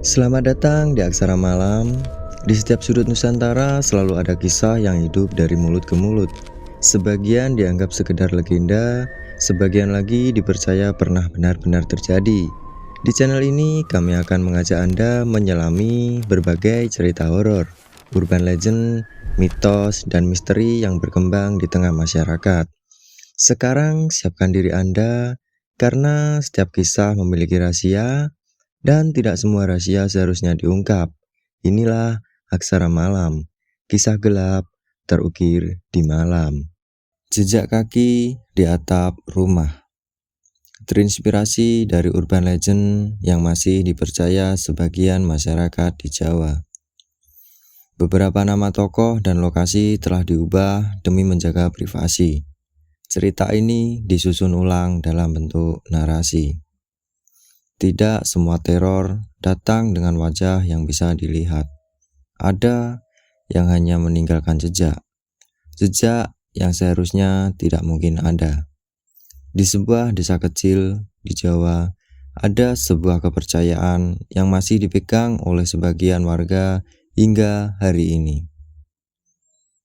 Selamat datang di Aksara Malam. Di setiap sudut Nusantara selalu ada kisah yang hidup dari mulut ke mulut. Sebagian dianggap sekedar legenda, sebagian lagi dipercaya pernah benar-benar terjadi. Di channel ini kami akan mengajak Anda menyelami berbagai cerita horor, urban legend, mitos, dan misteri yang berkembang di tengah masyarakat. Sekarang siapkan diri Anda, karena setiap kisah memiliki rahasia, dan tidak semua rahasia seharusnya diungkap. Inilah Aksara Malam, kisah gelap terukir di malam. Jejak kaki di atap rumah. Terinspirasi dari urban legend yang masih dipercaya sebagian masyarakat di Jawa. Beberapa nama tokoh dan lokasi telah diubah demi menjaga privasi. Cerita ini disusun ulang dalam bentuk narasi. Tidak semua teror datang dengan wajah yang bisa dilihat. Ada yang hanya meninggalkan jejak. Jejak yang seharusnya tidak mungkin ada. Di sebuah desa kecil di Jawa, ada sebuah kepercayaan yang masih dipegang oleh sebagian warga hingga hari ini.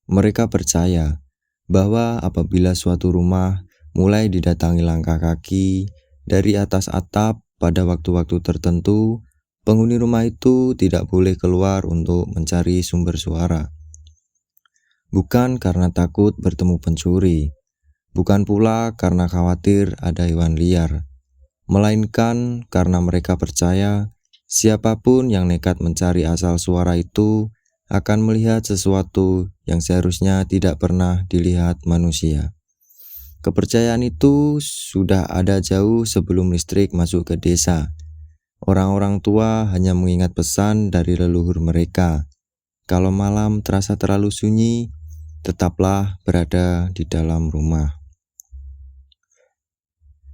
Mereka percaya bahwa apabila suatu rumah mulai didatangi langkah kaki dari atas atap pada waktu-waktu tertentu, penghuni rumah itu tidak boleh keluar untuk mencari sumber suara. Bukan karena takut bertemu pencuri, bukan pula karena khawatir ada hewan liar, melainkan karena mereka percaya siapapun yang nekat mencari asal suara itu akan melihat sesuatu yang seharusnya tidak pernah dilihat manusia. Kepercayaan itu sudah ada jauh sebelum listrik masuk ke desa. Orang-orang tua hanya mengingat pesan dari leluhur mereka. Kalau malam terasa terlalu sunyi, tetaplah berada di dalam rumah.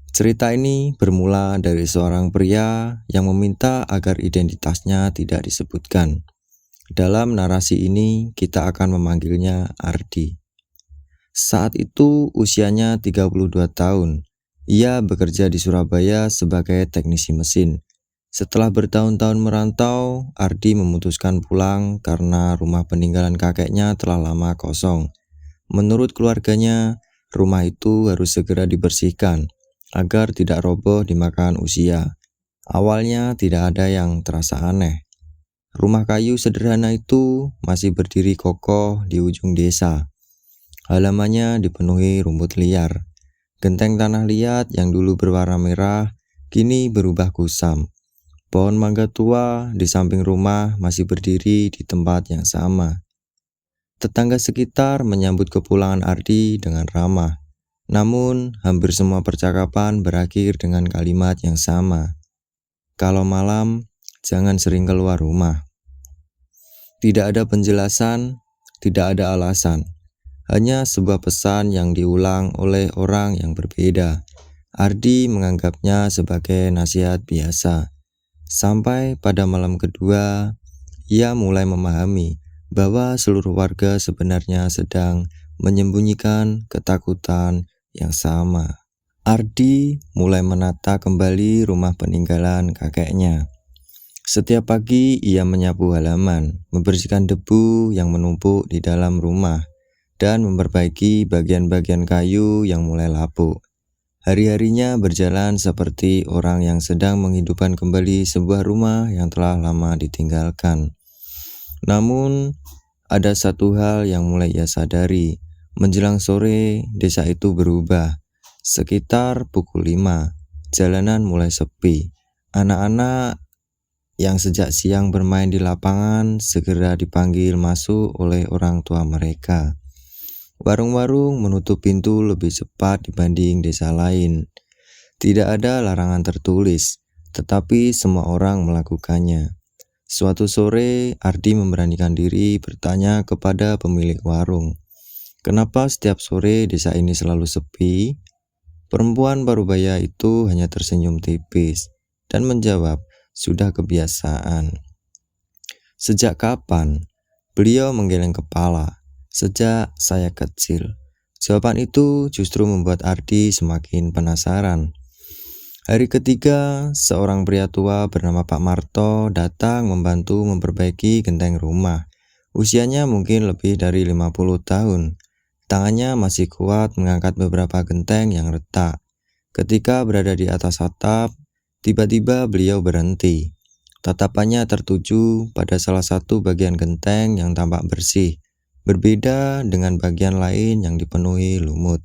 Cerita ini bermula dari seorang pria yang meminta agar identitasnya tidak disebutkan. Dalam narasi ini kita akan memanggilnya Ardi. Saat itu usianya 32 tahun. Ia bekerja di Surabaya sebagai teknisi mesin. Setelah bertahun-tahun merantau, Ardi memutuskan pulang karena rumah peninggalan kakeknya telah lama kosong. Menurut keluarganya, rumah itu harus segera dibersihkan agar tidak roboh dimakan usia. Awalnya tidak ada yang terasa aneh. Rumah kayu sederhana itu masih berdiri kokoh di ujung desa. Halamannya dipenuhi rumput liar. Genteng tanah liat yang dulu berwarna merah, kini berubah kusam. Pohon mangga tua di samping rumah masih berdiri di tempat yang sama. Tetangga sekitar menyambut kepulangan Ardi dengan ramah. Namun, hampir semua percakapan berakhir dengan kalimat yang sama. Kalau malam, jangan sering keluar rumah. Tidak ada penjelasan, tidak ada alasan. Hanya sebuah pesan yang diulang oleh orang yang berbeda. Ardi menganggapnya sebagai nasihat biasa. Sampai pada malam kedua, ia mulai memahami bahwa seluruh warga sebenarnya sedang menyembunyikan ketakutan yang sama. Ardi mulai menata kembali rumah peninggalan kakeknya. Setiap pagi ia menyapu halaman, membersihkan debu yang menumpuk di dalam rumah, dan memperbaiki bagian-bagian kayu yang mulai lapuk. Hari-harinya berjalan seperti orang yang sedang menghidupkan kembali sebuah rumah yang telah lama ditinggalkan. Namun, ada satu hal yang mulai ia sadari. Menjelang sore, desa itu berubah. Sekitar pukul 5, jalanan mulai sepi. Anak-anak yang sejak siang bermain di lapangan segera dipanggil masuk oleh orang tua mereka. Warung-warung menutup pintu lebih cepat dibanding desa lain. Tidak ada larangan tertulis, tetapi semua orang melakukannya. Suatu sore, Ardi memberanikan diri bertanya kepada pemilik warung, "Kenapa setiap sore desa ini selalu sepi?" Perempuan parubaya itu hanya tersenyum tipis dan menjawab, "Sudah kebiasaan." "Sejak kapan?" Beliau menggeleng kepala. "Sejak saya kecil." Jawaban itu justru membuat Ardi semakin penasaran. Hari ketiga, seorang pria tua bernama Pak Marto datang membantu memperbaiki genteng rumah. Usianya mungkin lebih dari 50 tahun. Tangannya masih kuat mengangkat beberapa genteng yang retak. Ketika berada di atas atap, tiba-tiba beliau berhenti. Tatapannya tertuju pada salah satu bagian genteng yang tampak bersih, berbeda dengan bagian lain yang dipenuhi lumut.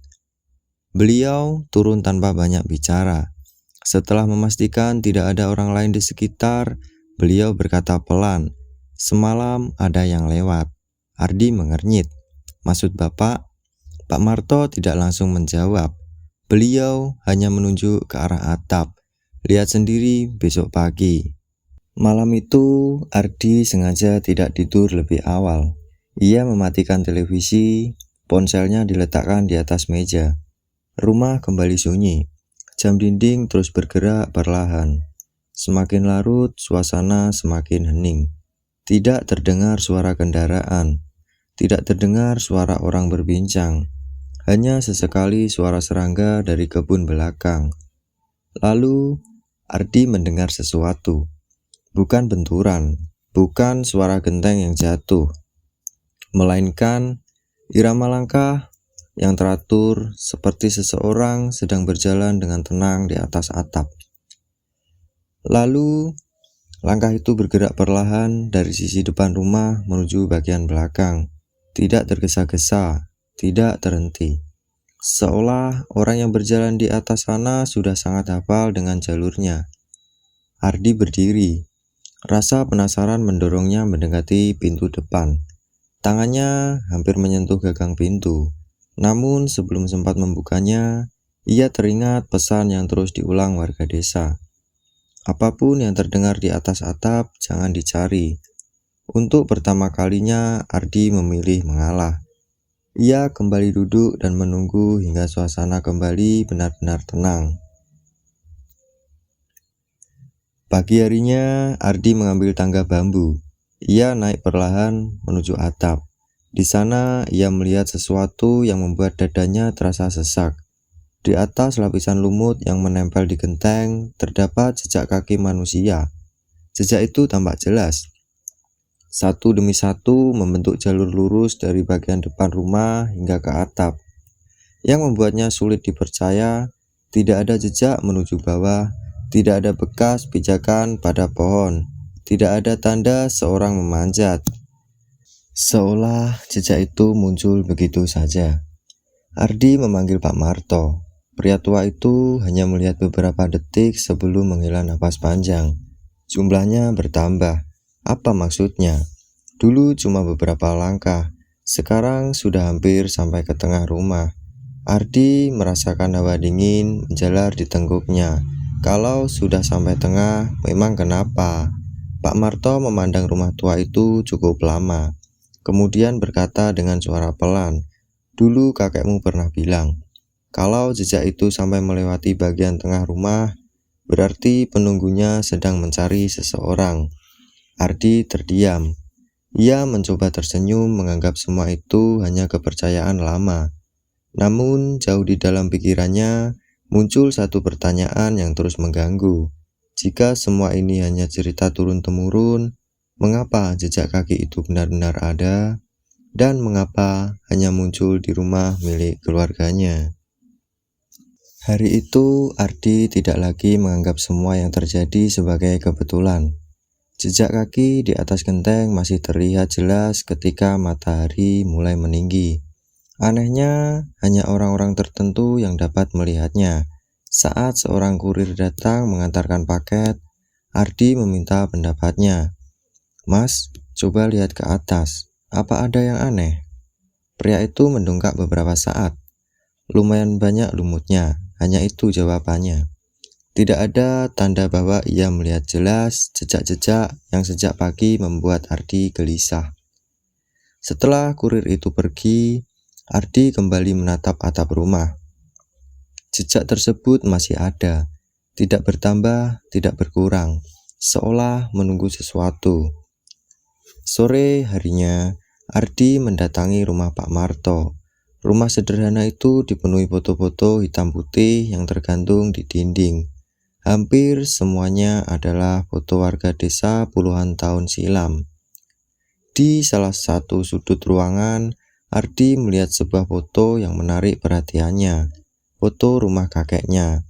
Beliau turun tanpa banyak bicara. Setelah memastikan tidak ada orang lain di sekitar, beliau berkata pelan, "Semalam ada yang lewat." Ardi mengernyit. "Maksud Bapak?" Pak Marto tidak langsung menjawab. Beliau hanya menunjuk ke arah atap. "Lihat sendiri besok pagi." Malam itu, Ardi sengaja tidak tidur lebih awal. Ia mematikan televisi, ponselnya diletakkan di atas meja. Rumah kembali sunyi. Jam dinding terus bergerak perlahan. Semakin larut, suasana semakin hening. Tidak terdengar suara kendaraan. Tidak terdengar suara orang berbincang. Hanya sesekali suara serangga dari kebun belakang. Lalu, Ardi mendengar sesuatu. Bukan benturan, bukan suara genteng yang jatuh, melainkan irama langkah yang teratur seperti seseorang sedang berjalan dengan tenang di atas atap. Lalu, langkah itu bergerak perlahan dari sisi depan rumah menuju bagian belakang. Tidak tergesa-gesa, tidak terhenti. Seolah orang yang berjalan di atas sana sudah sangat hafal dengan jalurnya. Ardi berdiri. Rasa penasaran mendorongnya mendekati pintu depan. Tangannya hampir menyentuh gagang pintu. Namun sebelum sempat membukanya, ia teringat pesan yang terus diulang warga desa. Apapun yang terdengar di atas atap, jangan dicari. Untuk pertama kalinya, Ardi memilih mengalah. Ia kembali duduk dan menunggu hingga suasana kembali benar-benar tenang. Pagi harinya, Ardi mengambil tangga bambu. Ia naik perlahan menuju atap. Di sana, ia melihat sesuatu yang membuat dadanya terasa sesak. Di atas lapisan lumut yang menempel di genteng, terdapat jejak kaki manusia. Jejak itu tampak jelas. Satu demi satu membentuk jalur lurus dari bagian depan rumah hingga ke atap. Yang membuatnya sulit dipercaya, tidak ada jejak menuju bawah, tidak ada bekas pijakan pada pohon, tidak ada tanda seorang memanjat. Seolah jejak itu muncul begitu saja. Ardi memanggil Pak Marto. Pria tua itu hanya melihat beberapa detik sebelum menghela napas panjang. Jumlahnya bertambah. Apa maksudnya? Dulu cuma beberapa langkah, sekarang sudah hampir sampai ke tengah rumah. Ardi merasakan hawa dingin menjalar di tengkuknya. Kalau sudah sampai tengah, memang kenapa? Pak Marto memandang rumah tua itu cukup lama. Kemudian berkata dengan suara pelan, "Dulu kakekmu pernah bilang, kalau jejak itu sampai melewati bagian tengah rumah, berarti penunggunya sedang mencari seseorang." Ardi terdiam. Ia mencoba tersenyum menganggap semua itu hanya kepercayaan lama. Namun jauh di dalam pikirannya muncul satu pertanyaan yang terus mengganggu. Jika semua ini hanya cerita turun-temurun, mengapa jejak kaki itu benar-benar ada? Dan mengapa hanya muncul di rumah milik keluarganya? Hari itu, Ardi tidak lagi menganggap semua yang terjadi sebagai kebetulan. Jejak kaki di atas genteng masih terlihat jelas ketika matahari mulai meninggi. Anehnya, hanya orang-orang tertentu yang dapat melihatnya. Saat seorang kurir datang mengantarkan paket, Ardi meminta pendapatnya. "Mas, coba lihat ke atas. Apa ada yang aneh?" Pria itu mendongak beberapa saat. "Lumayan banyak lumutnya," hanya itu jawabannya. Tidak ada tanda bahwa ia melihat jelas jejak-jejak yang sejak pagi membuat Ardi gelisah. Setelah kurir itu pergi, Ardi kembali menatap atap rumah. Jejak tersebut masih ada, tidak bertambah, tidak berkurang, seolah menunggu sesuatu. Sore harinya, Ardi mendatangi rumah Pak Marto. Rumah sederhana itu dipenuhi foto-foto hitam putih yang tergantung di dinding. Hampir semuanya adalah foto warga desa puluhan tahun silam. Di salah satu sudut ruangan, Ardi melihat sebuah foto yang menarik perhatiannya. Foto rumah kakeknya,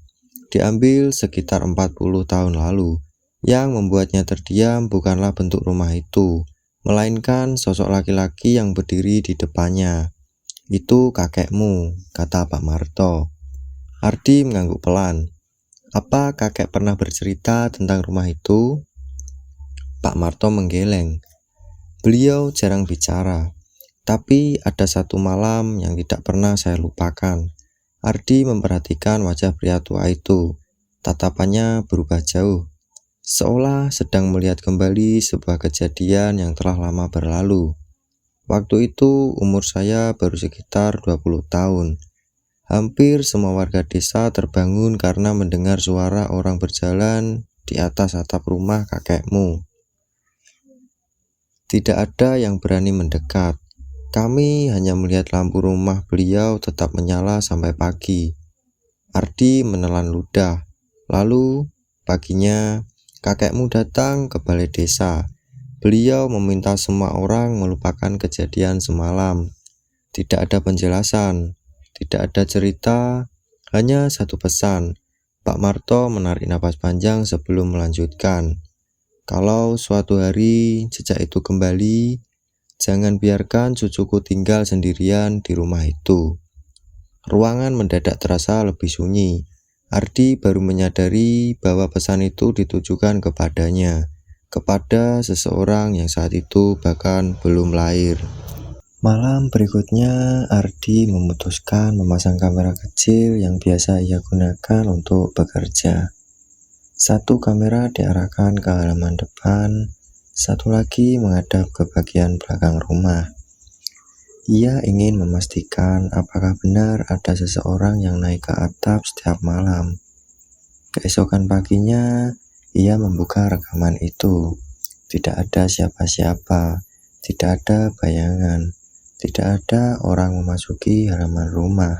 diambil sekitar 40 tahun lalu. Yang membuatnya terdiam bukanlah bentuk rumah itu, melainkan sosok laki-laki yang berdiri di depannya. "Itu kakekmu," kata Pak Marto. Ardi mengangguk pelan. "Apa kakek pernah bercerita tentang rumah itu?" Pak Marto menggeleng. "Beliau jarang bicara, tapi ada satu malam yang tidak pernah saya lupakan." Ardi memperhatikan wajah pria tua itu. Tatapannya berubah jauh, seolah sedang melihat kembali sebuah kejadian yang telah lama berlalu. "Waktu itu umur saya baru sekitar 20 tahun. Hampir semua warga desa terbangun karena mendengar suara orang berjalan di atas atap rumah kakekmu. Tidak ada yang berani mendekat. Kami hanya melihat lampu rumah beliau tetap menyala sampai pagi." Ardi menelan ludah. "Lalu, paginya, kakekmu datang ke balai desa. Beliau meminta semua orang melupakan kejadian semalam. Tidak ada penjelasan, tidak ada cerita, hanya satu pesan." Pak Marto menarik napas panjang sebelum melanjutkan. "Kalau suatu hari jejak itu kembali, jangan biarkan cucuku tinggal sendirian di rumah itu." Ruangan mendadak terasa lebih sunyi. Ardi baru menyadari bahwa pesan itu ditujukan kepadanya, kepada seseorang yang saat itu bahkan belum lahir. Malam berikutnya, Ardi memutuskan memasang kamera kecil yang biasa ia gunakan untuk bekerja. Satu kamera diarahkan ke halaman depan, satu lagi menghadap ke bagian belakang rumah. Ia ingin memastikan apakah benar ada seseorang yang naik ke atap setiap malam. Keesokan paginya, ia membuka rekaman itu. Tidak ada siapa-siapa, tidak ada bayangan, tidak ada orang memasuki halaman rumah.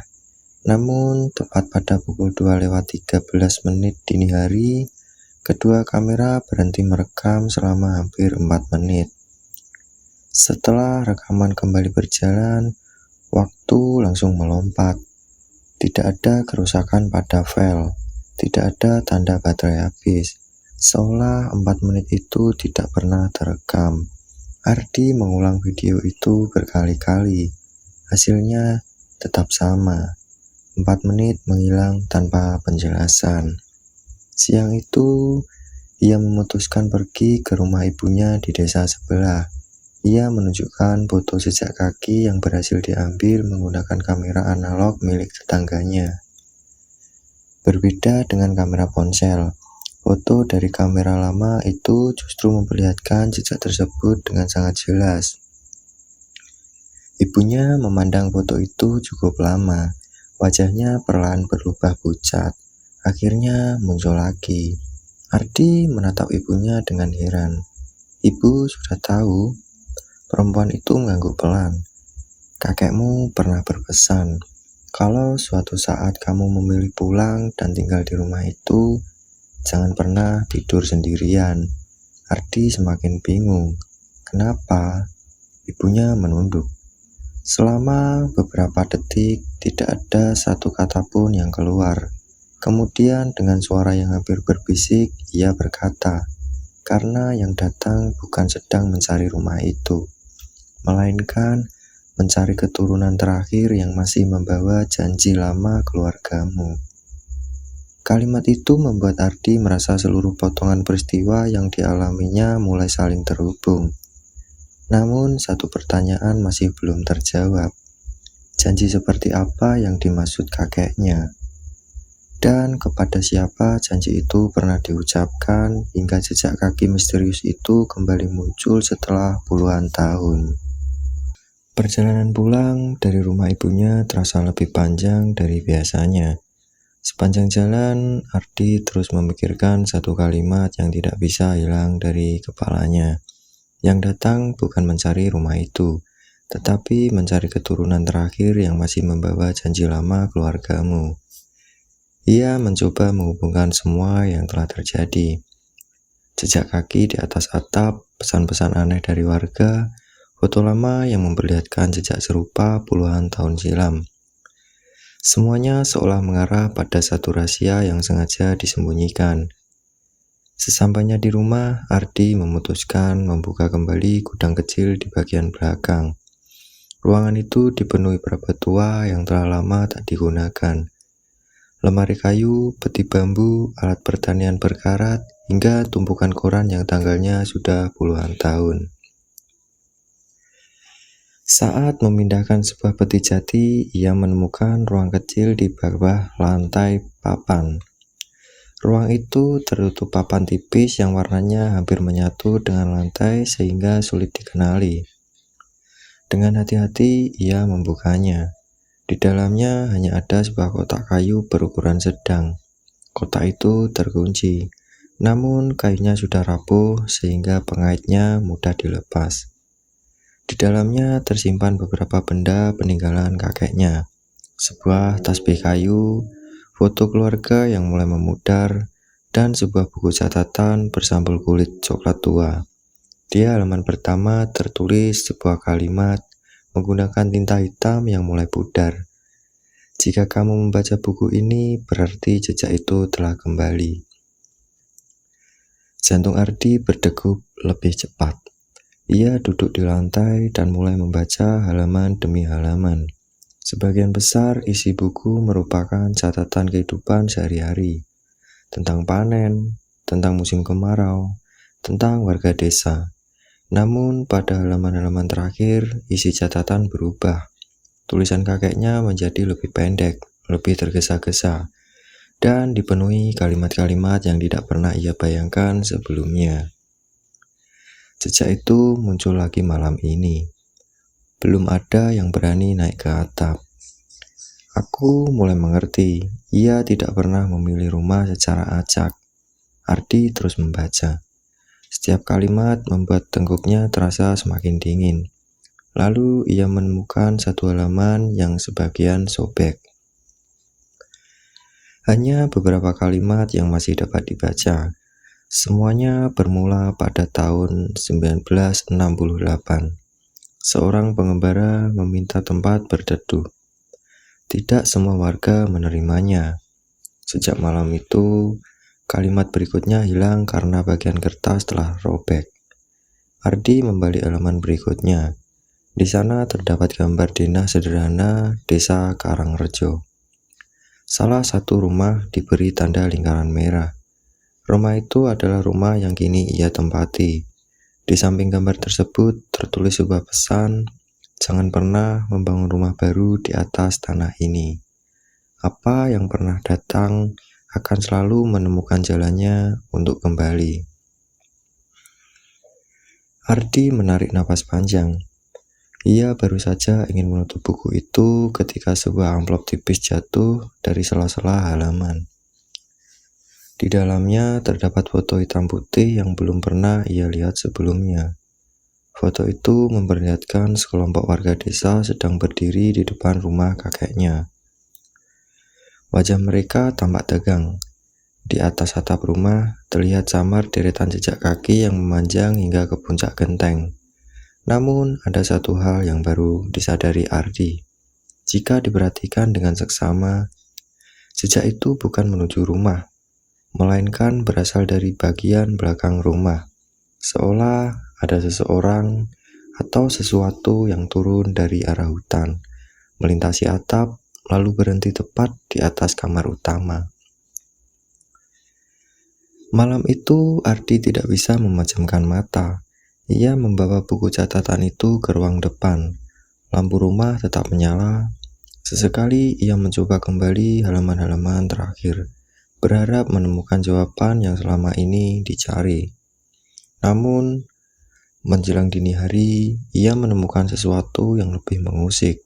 Namun, tepat pada pukul 2:13 dini hari, kedua kamera berhenti merekam selama hampir 4 menit. Setelah rekaman kembali berjalan, waktu langsung melompat. Tidak ada kerusakan pada file, tidak ada tanda baterai habis, seolah 4 menit itu tidak pernah terekam. Ardi mengulang video itu berkali-kali. Hasilnya tetap sama. 4 menit menghilang tanpa penjelasan. Siang itu, ia memutuskan pergi ke rumah ibunya di desa sebelah. Ia menunjukkan foto jejak kaki yang berhasil diambil menggunakan kamera analog milik tetangganya. Berbeda dengan kamera ponsel, foto dari kamera lama itu justru memperlihatkan jejak tersebut dengan sangat jelas. Ibunya memandang foto itu cukup lama. Wajahnya perlahan berubah pucat. Akhirnya muncul lagi. Ardi menatap ibunya dengan heran. "Ibu sudah tahu?" Perempuan itu mengangguk pelan. "Kakekmu pernah berpesan, kalau suatu saat kamu memilih pulang dan tinggal di rumah itu, jangan pernah tidur sendirian." Ardi semakin bingung. "Kenapa?" Ibunya menunduk. Selama beberapa detik, tidak ada satu kata pun yang keluar. Kemudian dengan suara yang hampir berbisik, ia berkata, "Karena yang datang bukan sedang mencari rumah itu, melainkan mencari keturunan terakhir yang masih membawa janji lama keluargamu." Kalimat itu membuat Ardi merasa seluruh potongan peristiwa yang dialaminya mulai saling terhubung. Namun satu pertanyaan masih belum terjawab. Janji seperti apa yang dimaksud kakeknya? Dan kepada siapa janji itu pernah diucapkan hingga jejak kaki misterius itu kembali muncul setelah puluhan tahun. Perjalanan pulang dari rumah ibunya terasa lebih panjang dari biasanya. Sepanjang jalan, Ardi terus memikirkan satu kalimat yang tidak bisa hilang dari kepalanya. Yang datang bukan mencari rumah itu, tetapi mencari keturunan terakhir yang masih membawa janji lama keluargamu. Ia mencoba menghubungkan semua yang telah terjadi. Jejak kaki di atas atap, pesan-pesan aneh dari warga, foto lama yang memperlihatkan jejak serupa puluhan tahun silam. Semuanya seolah mengarah pada satu rahasia yang sengaja disembunyikan. Sesampainya di rumah, Ardi memutuskan membuka kembali gudang kecil di bagian belakang. Ruangan itu dipenuhi perabot tua yang telah lama tak digunakan. Lemari kayu, peti bambu, alat pertanian berkarat, hingga tumpukan koran yang tanggalnya sudah puluhan tahun. Saat memindahkan sebuah peti jati, ia menemukan ruang kecil di bawah lantai papan. Ruang itu tertutup papan tipis yang warnanya hampir menyatu dengan lantai sehingga sulit dikenali. Dengan hati-hati, ia membukanya. Di dalamnya hanya ada sebuah kotak kayu berukuran sedang. Kotak itu terkunci, namun kayunya sudah rapuh sehingga pengaitnya mudah dilepas. Di dalamnya tersimpan beberapa benda peninggalan kakeknya, sebuah tasbih kayu, foto keluarga yang mulai memudar, dan sebuah buku catatan bersampul kulit coklat tua. Di halaman pertama tertulis sebuah kalimat menggunakan tinta hitam yang mulai pudar. Jika kamu membaca buku ini, berarti jejak itu telah kembali. Jantung Ardi berdegup lebih cepat. Ia duduk di lantai dan mulai membaca halaman demi halaman. Sebagian besar isi buku merupakan catatan kehidupan sehari-hari, tentang panen, tentang musim kemarau, tentang warga desa. Namun pada halaman-halaman terakhir, isi catatan berubah. Tulisan kakeknya menjadi lebih pendek, lebih tergesa-gesa, dan dipenuhi kalimat-kalimat yang tidak pernah ia bayangkan sebelumnya. Jejak itu muncul lagi malam ini. Belum ada yang berani naik ke atap. Aku mulai mengerti, ia tidak pernah memilih rumah secara acak. Ardi terus membaca. Setiap kalimat membuat tengkuknya terasa semakin dingin. Lalu ia menemukan satu halaman yang sebagian sobek. Hanya beberapa kalimat yang masih dapat dibaca. Semuanya bermula pada tahun 1968. Seorang pengembara meminta tempat berteduh. Tidak semua warga menerimanya. Sejak malam itu, kalimat berikutnya hilang karena bagian kertas telah robek. Ardi membalik halaman berikutnya. Di sana terdapat gambar denah sederhana desa Karangrejo. Salah satu rumah diberi tanda lingkaran merah. Rumah itu adalah rumah yang kini ia tempati. Di samping gambar tersebut tertulis sebuah pesan, jangan pernah membangun rumah baru di atas tanah ini. Apa yang pernah datang akan selalu menemukan jalannya untuk kembali. Ardi menarik napas panjang. Ia baru saja ingin menutup buku itu ketika sebuah amplop tipis jatuh dari sela-sela halaman. Di dalamnya terdapat foto hitam putih yang belum pernah ia lihat sebelumnya. Foto itu memperlihatkan sekelompok warga desa sedang berdiri di depan rumah kakeknya. Wajah mereka tampak tegang. Di atas atap rumah terlihat samar deretan jejak kaki yang memanjang hingga ke puncak genteng. Namun ada satu hal yang baru disadari Ardi. Jika diperhatikan dengan seksama, jejak itu bukan menuju rumah, melainkan berasal dari bagian belakang rumah, seolah ada seseorang atau sesuatu yang turun dari arah hutan, melintasi atap, lalu berhenti tepat di atas kamar utama. Malam itu Ardi tidak bisa memejamkan mata. Ia membawa buku catatan itu ke ruang depan. Lampu rumah tetap menyala. Sesekali ia mencoba kembali halaman-halaman terakhir, berharap menemukan jawaban yang selama ini dicari. Namun, menjelang dini hari, ia menemukan sesuatu yang lebih mengusik.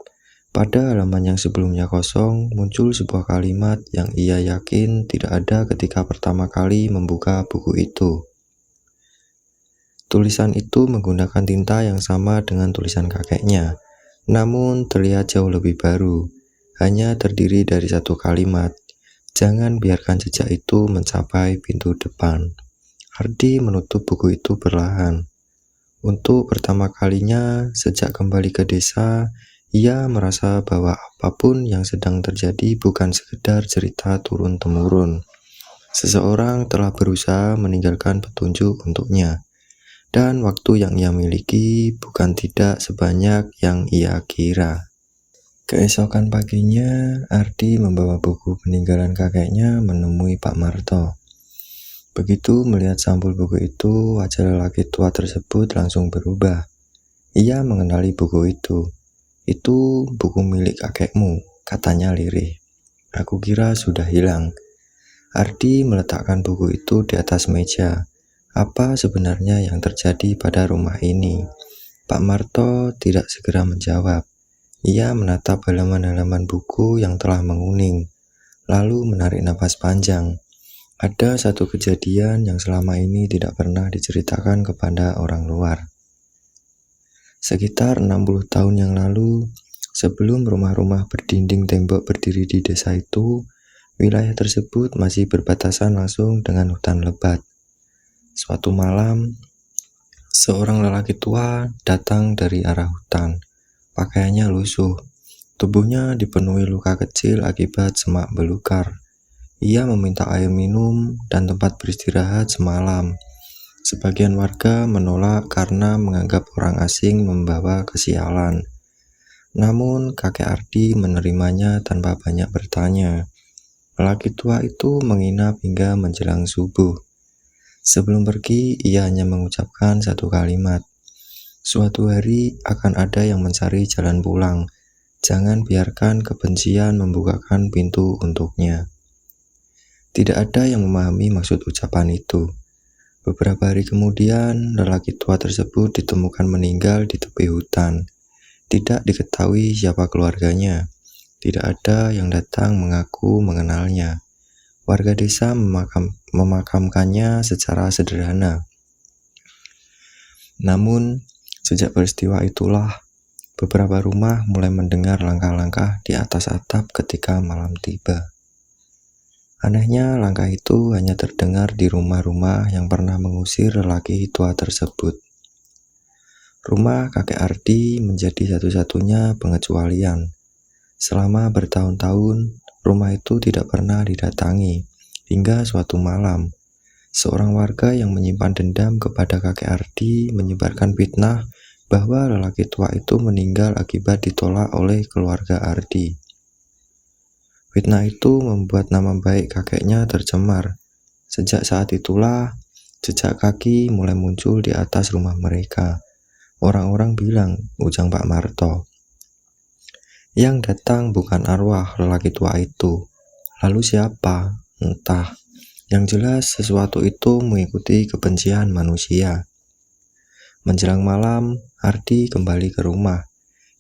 Pada halaman yang sebelumnya kosong, muncul sebuah kalimat yang ia yakin tidak ada ketika pertama kali membuka buku itu. Tulisan itu menggunakan tinta yang sama dengan tulisan kakeknya, namun terlihat jauh lebih baru. Hanya terdiri dari satu kalimat. Jangan biarkan jejak itu mencapai pintu depan. Ardi menutup buku itu perlahan. Untuk pertama kalinya sejak kembali ke desa, ia merasa bahwa apapun yang sedang terjadi bukan sekedar cerita turun-temurun. Seseorang telah berusaha meninggalkan petunjuk untuknya, dan waktu yang ia miliki bukan tidak sebanyak yang ia kira. Keesokan paginya, Ardi membawa buku peninggalan kakeknya menemui Pak Marto. Begitu melihat sampul buku itu, wajah lelaki tua tersebut langsung berubah. Ia mengenali buku itu. Itu buku milik kakekmu, katanya lirih. Aku kira sudah hilang. Ardi meletakkan buku itu di atas meja. Apa sebenarnya yang terjadi pada rumah ini? Pak Marto tidak segera menjawab. Ia menatap halaman-halaman buku yang telah menguning, lalu menarik napas panjang. Ada satu kejadian yang selama ini tidak pernah diceritakan kepada orang luar. Sekitar 60 tahun yang lalu, sebelum rumah-rumah berdinding tembok berdiri di desa itu, wilayah tersebut masih berbatasan langsung dengan hutan lebat. Suatu malam, seorang lelaki tua datang dari arah hutan. Pakaiannya lusuh, tubuhnya dipenuhi luka kecil akibat semak belukar. Ia meminta air minum dan tempat beristirahat semalam. Sebagian warga menolak karena menganggap orang asing membawa kesialan. Namun kakek Ardi menerimanya tanpa banyak bertanya. Lelaki tua itu menginap hingga menjelang subuh. Sebelum pergi, ia hanya mengucapkan satu kalimat. Suatu hari akan ada yang mencari jalan pulang. Jangan biarkan kebencian membukakan pintu untuknya. Tidak ada yang memahami maksud ucapan itu. Beberapa hari kemudian, lelaki tua tersebut ditemukan meninggal di tepi hutan. Tidak diketahui siapa keluarganya. Tidak ada yang datang mengaku mengenalnya. Warga desa memakamkannya secara sederhana. Namun, sejak peristiwa itulah, beberapa rumah mulai mendengar langkah-langkah di atas atap ketika malam tiba. Anehnya, langkah itu hanya terdengar di rumah-rumah yang pernah mengusir lelaki tua tersebut. Rumah kakek Ardi menjadi satu-satunya pengecualian. Selama bertahun-tahun, rumah itu tidak pernah didatangi, hingga suatu malam, seorang warga yang menyimpan dendam kepada kakek Ardi menyebarkan fitnah bahwa lelaki tua itu meninggal akibat ditolak oleh keluarga Ardi. Fitnah itu membuat nama baik kakeknya tercemar. Sejak saat itulah, jejak kaki mulai muncul di atas rumah mereka. Orang-orang bilang, ujang Pak Marto. Yang datang bukan arwah lelaki tua itu. Lalu siapa? Entah. Yang jelas sesuatu itu mengikuti kebencian manusia. Menjelang malam, Ardi kembali ke rumah.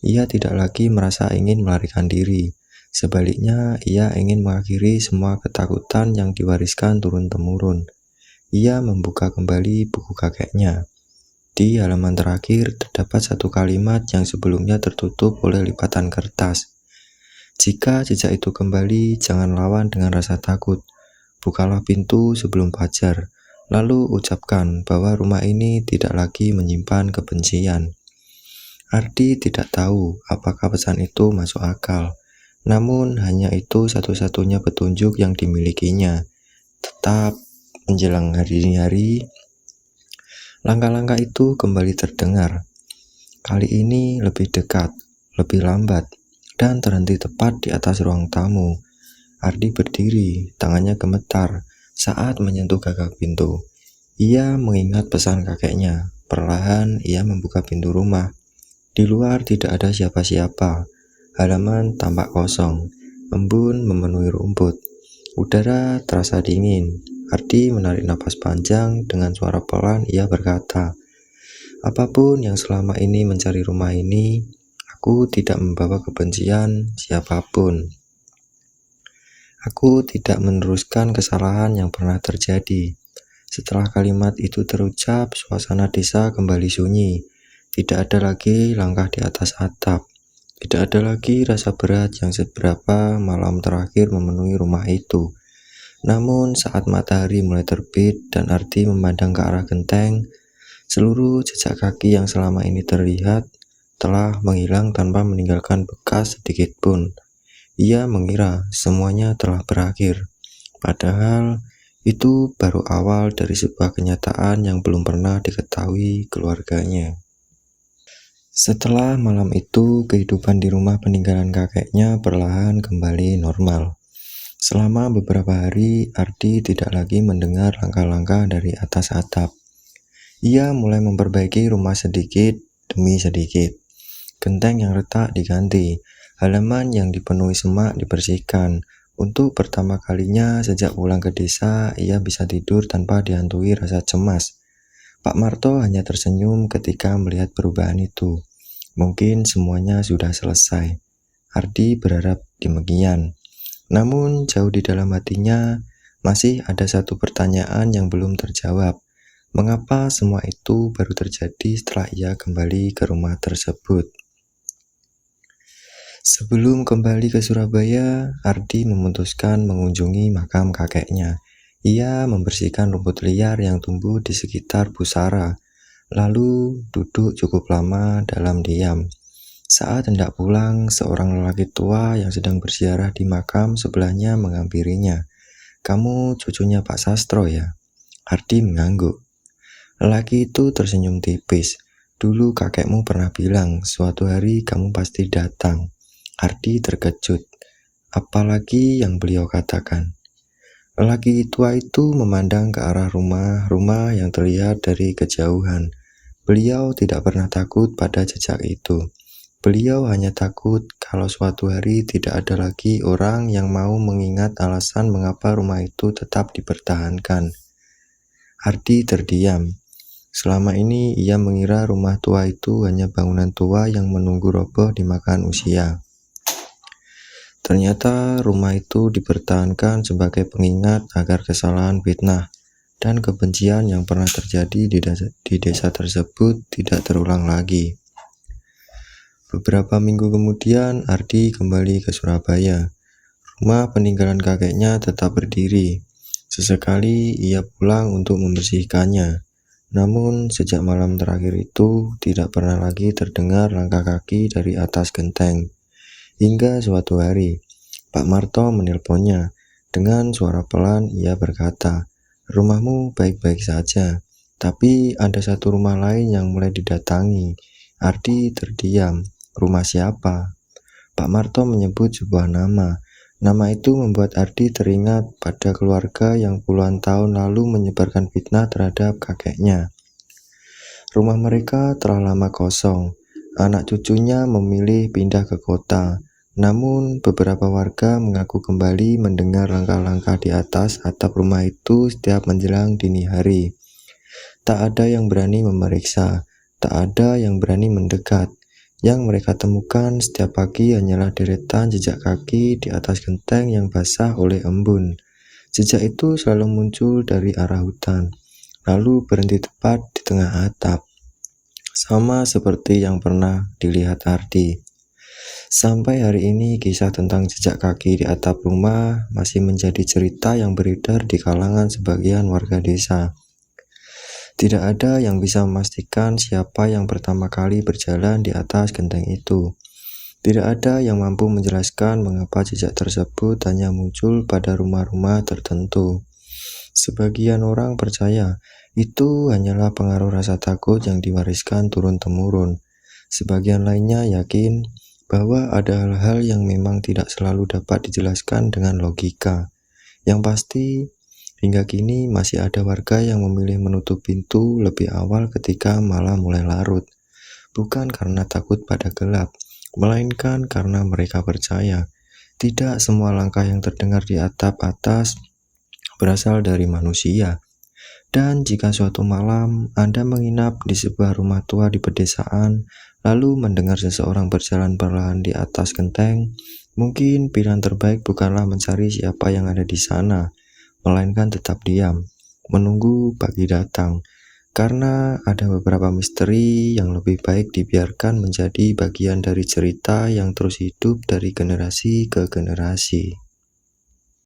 Ia tidak lagi merasa ingin melarikan diri. Sebaliknya, ia ingin mengakhiri semua ketakutan yang diwariskan turun-temurun. Ia membuka kembali buku kakeknya. Di halaman terakhir terdapat satu kalimat yang sebelumnya tertutup oleh lipatan kertas. Jika jejak itu kembali, jangan lawan dengan rasa takut. Bukalah pintu sebelum fajar. Lalu ucapkan bahwa rumah ini tidak lagi menyimpan kebencian. Ardi tidak tahu apakah pesan itu masuk akal. Namun hanya itu satu-satunya petunjuk yang dimilikinya. Tetap menjelang hari-hari, langkah-langkah itu kembali terdengar. Kali ini lebih dekat, lebih lambat, dan terhenti tepat di atas ruang tamu. Ardi berdiri, tangannya gemetar saat menyentuh gagang pintu. Ia mengingat pesan kakeknya. Perlahan ia membuka pintu rumah. Di luar tidak ada siapa-siapa. Halaman tampak kosong, embun memenuhi rumput. Udara terasa dingin. Ardi menarik napas panjang. Dengan suara pelan ia berkata, apapun yang selama ini mencari rumah ini, aku tidak membawa kebencian siapapun. Aku tidak meneruskan kesalahan yang pernah terjadi. Setelah kalimat itu terucap, suasana desa kembali sunyi. Tidak ada lagi langkah di atas atap. Tidak ada lagi rasa berat yang seberapa malam terakhir memenuhi rumah itu. Namun saat matahari mulai terbit dan Ardi memandang ke arah genteng, seluruh jejak kaki yang selama ini terlihat telah menghilang tanpa meninggalkan bekas sedikit pun. Ia mengira semuanya telah berakhir, padahal itu baru awal dari sebuah kenyataan yang belum pernah diketahui keluarganya. Setelah malam itu, kehidupan di rumah peninggalan kakeknya perlahan kembali normal. Selama beberapa hari, Ardi tidak lagi mendengar langkah-langkah dari atas atap. Ia mulai memperbaiki rumah sedikit demi sedikit. Genteng yang retak diganti, halaman yang dipenuhi semak dibersihkan. Untuk pertama kalinya sejak pulang ke desa, ia bisa tidur tanpa dihantui rasa cemas. Pak Marto hanya tersenyum ketika melihat perubahan itu. Mungkin semuanya sudah selesai. Ardi berharap demikian. Namun jauh di dalam hatinya masih ada satu pertanyaan yang belum terjawab. Mengapa semua itu baru terjadi setelah ia kembali ke rumah tersebut? Sebelum kembali ke Surabaya, Ardi memutuskan mengunjungi makam kakeknya. Ia membersihkan rumput liar yang tumbuh di sekitar pusara, lalu duduk cukup lama dalam diam. Saat hendak pulang, seorang lelaki tua yang sedang berziarah di makam sebelahnya menghampirinya. "Kamu cucunya Pak Sastro ya?" Ardi mengangguk. Lelaki itu tersenyum tipis. "Dulu kakekmu pernah bilang, suatu hari kamu pasti datang." Ardi terkejut. Apalagi yang beliau katakan? Lelaki tua itu memandang ke arah rumah-rumah yang terlihat dari kejauhan. Beliau tidak pernah takut pada jejak itu. Beliau hanya takut kalau suatu hari tidak ada lagi orang yang mau mengingat alasan mengapa rumah itu tetap dipertahankan. Ardi terdiam. Selama ini ia mengira rumah tua itu hanya bangunan tua yang menunggu roboh dimakan usia. Ternyata rumah itu dipertahankan sebagai pengingat agar kesalahan, fitnah, dan kebencian yang pernah terjadi di desa tersebut tidak terulang lagi. Beberapa minggu kemudian, Ardi kembali ke Surabaya. Rumah peninggalan kakeknya tetap berdiri. Sesekali ia pulang untuk membersihkannya. Namun, sejak malam terakhir itu, tidak pernah lagi terdengar langkah kaki dari atas genteng. Hingga suatu hari, Pak Marto menelponnya. Dengan suara pelan, ia berkata, "Rumahmu baik-baik saja, tapi ada satu rumah lain yang mulai didatangi." Ardi terdiam. "Rumah siapa?" Pak Marto menyebut sebuah nama. Nama itu membuat Ardi teringat pada keluarga yang puluhan tahun lalu menyebarkan fitnah terhadap kakeknya. Rumah mereka telah lama kosong. Anak cucunya memilih pindah ke kota. Namun, beberapa warga mengaku kembali mendengar langkah-langkah di atas atap rumah itu setiap menjelang dini hari. Tak ada yang berani memeriksa, tak ada yang berani mendekat. Yang mereka temukan setiap pagi hanyalah deretan jejak kaki di atas genteng yang basah oleh embun. Jejak itu selalu muncul dari arah hutan, lalu berhenti tepat di tengah atap. Sama seperti yang pernah dilihat Ardi. Sampai hari ini kisah tentang jejak kaki di atap rumah masih menjadi cerita yang beredar di kalangan sebagian warga desa. Tidak ada yang bisa memastikan siapa yang pertama kali berjalan di atas genteng itu. Tidak ada yang mampu menjelaskan mengapa jejak tersebut hanya muncul pada rumah-rumah tertentu. Sebagian orang percaya itu hanyalah pengaruh rasa takut yang diwariskan turun-temurun. Sebagian lainnya yakin bahwa ada hal-hal yang memang tidak selalu dapat dijelaskan dengan logika. Yang pasti, hingga kini masih ada warga yang memilih menutup pintu lebih awal ketika malam mulai larut. Bukan karena takut pada gelap, melainkan karena mereka percaya tidak semua langkah yang terdengar di atap atas berasal dari manusia. Dan jika suatu malam Anda menginap di sebuah rumah tua di pedesaan, lalu mendengar seseorang berjalan perlahan di atas genteng, mungkin pilihan terbaik bukanlah mencari siapa yang ada di sana, melainkan tetap diam, menunggu pagi datang. Karena ada beberapa misteri yang lebih baik dibiarkan menjadi bagian dari cerita yang terus hidup dari generasi ke generasi.